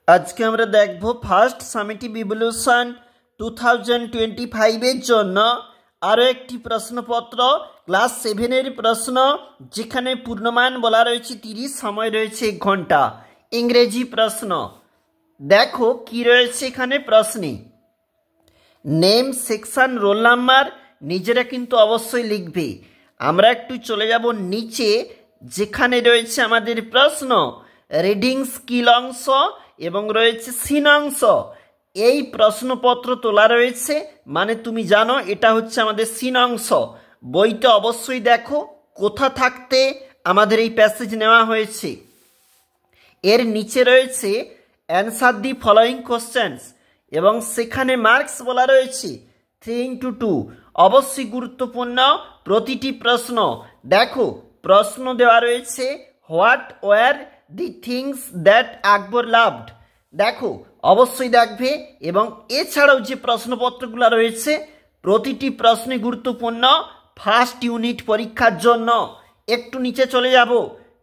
আজকে আমরা দেখব ফার্স্ট সামেটিভ ইভ্যালুয়েশন 2025 এর জন্য আরও একটি প্রশ্নপত্র ক্লাস 7 এর প্রশ্ন, যেখানে পূর্ণমান বলা রয়েছে 30, সময় রয়েছে 1 ঘন্টা। ইংরেজি প্রশ্ন। দেখো কি রয়েছে এখানে প্রশ্নে। নেম, সেকশন, রোল নাম্বার নিজেরা কিন্তু অবশ্যই লিখবে। আমরা একটু চলে যাব নিচে, যেখানে রয়েছে আমাদের প্রশ্ন রিডিং স্কিল অংশ এবং রয়েছে সিন অংশ। এই প্রশ্নপত্র তোলা রয়েছে, মানে তুমি জানো এটা হচ্ছে আমাদের সিন অংশ। বইটা অবশ্যই দেখো কোথা থাকতে আমাদের এই প্যাসেজ নেওয়া হয়েছে। এর নিচে রয়েছে অ্যান্সার দি ফলোয়িং কোশ্চেন্স এবং সেখানে মার্কস বলা রয়েছে 3x2। অবশ্যই গুরুত্বপূর্ণ প্রতিটি প্রশ্ন। দেখো প্রশ্ন দেওয়া রয়েছে what were the things that Akbar loved. দেখো অবশ্যই দেখবে। এবং এছাড়াও যে প্রশ্নপত্রগুলো রয়েছে প্রতিটি প্রশ্নই গুরুত্বপূর্ণ ফার্স্ট ইউনিট পরীক্ষার জন্য। একটু নিচে চলে যাব।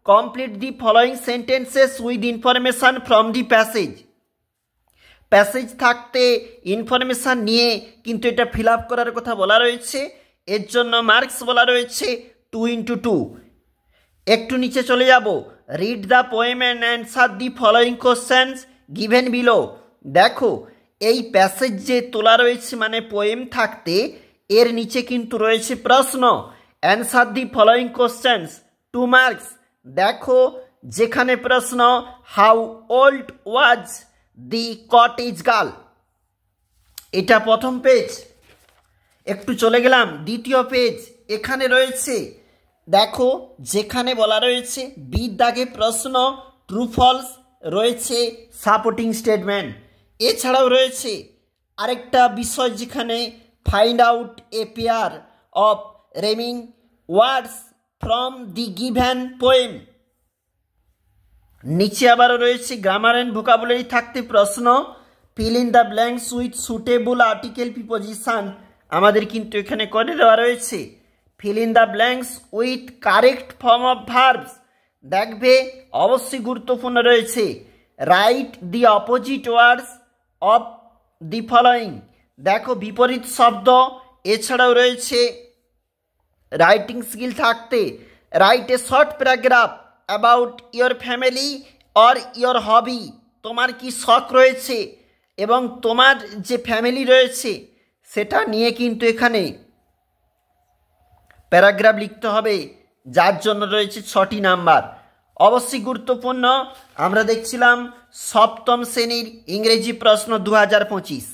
Complete the following sentences with information from the passage. Passage থাকতে ইনফরমেশান নিয়ে কিন্তু এটা ফিল আপ করার কথা বলা রয়েছে। এর জন্য মার্কস বলা রয়েছে 2x2। একটু নিচে চলে যাব। Read the poem and answer the following questions given below. দেখো এই প্যাসেজ যে তোলা রয়েছে মানে পোয়েম থাকতে এর নিচে কিন্তু রয়েছে প্রশ্ন answer the following questions 2 marks. দেখো যেখানে প্রশ্ন how old was the cottage girl, এটা প্রথম পেজ। একটু চলে গেলাম দ্বিতীয় পেজ। এখানে রয়েছে দেখো যেখানে বলা রয়েছে বি দাগে প্রশ্ন ট্রু ফলস, রয়েছে সাপোর্টিং স্টেটমেন্ট। এছাড়াও রয়েছে আরেকটা বিষয় যেখানে find out a pair of রেমিং words from the given poem. নিচে আবারও রয়েছে গ্রামার অ্যান্ড ভোকাবুলারি থাকতে প্রশ্ন fill in the blanks with suitable article preposition. আমাদের কিন্তু এখানে করে দেওয়া রয়েছে fill in the blanks with correct form of verbs. দেখবে অবশ্যই গুরুত্বপূর্ণ রয়েছে write the opposite words of the following. দেখো বিপরীত শব্দ। এছাড়াও রয়েছে রাইটিং স্কিল থাকতে write a short paragraph about your family or your hobby. তোমার কি শখ রয়েছে এবং তোমার যে ফ্যামিলি রয়েছে সেটা নিয়ে কিন্তু এখানে প্যারাগ্রাফ লিখতে হবে, যার জন্য রয়েছে 6টি নাম্বার। অবশ্যই গুরুত্বপূর্ণ। আমরা দেখছিলাম সপ্তম শ্রেণীর ইংরেজি প্রশ্ন 2025।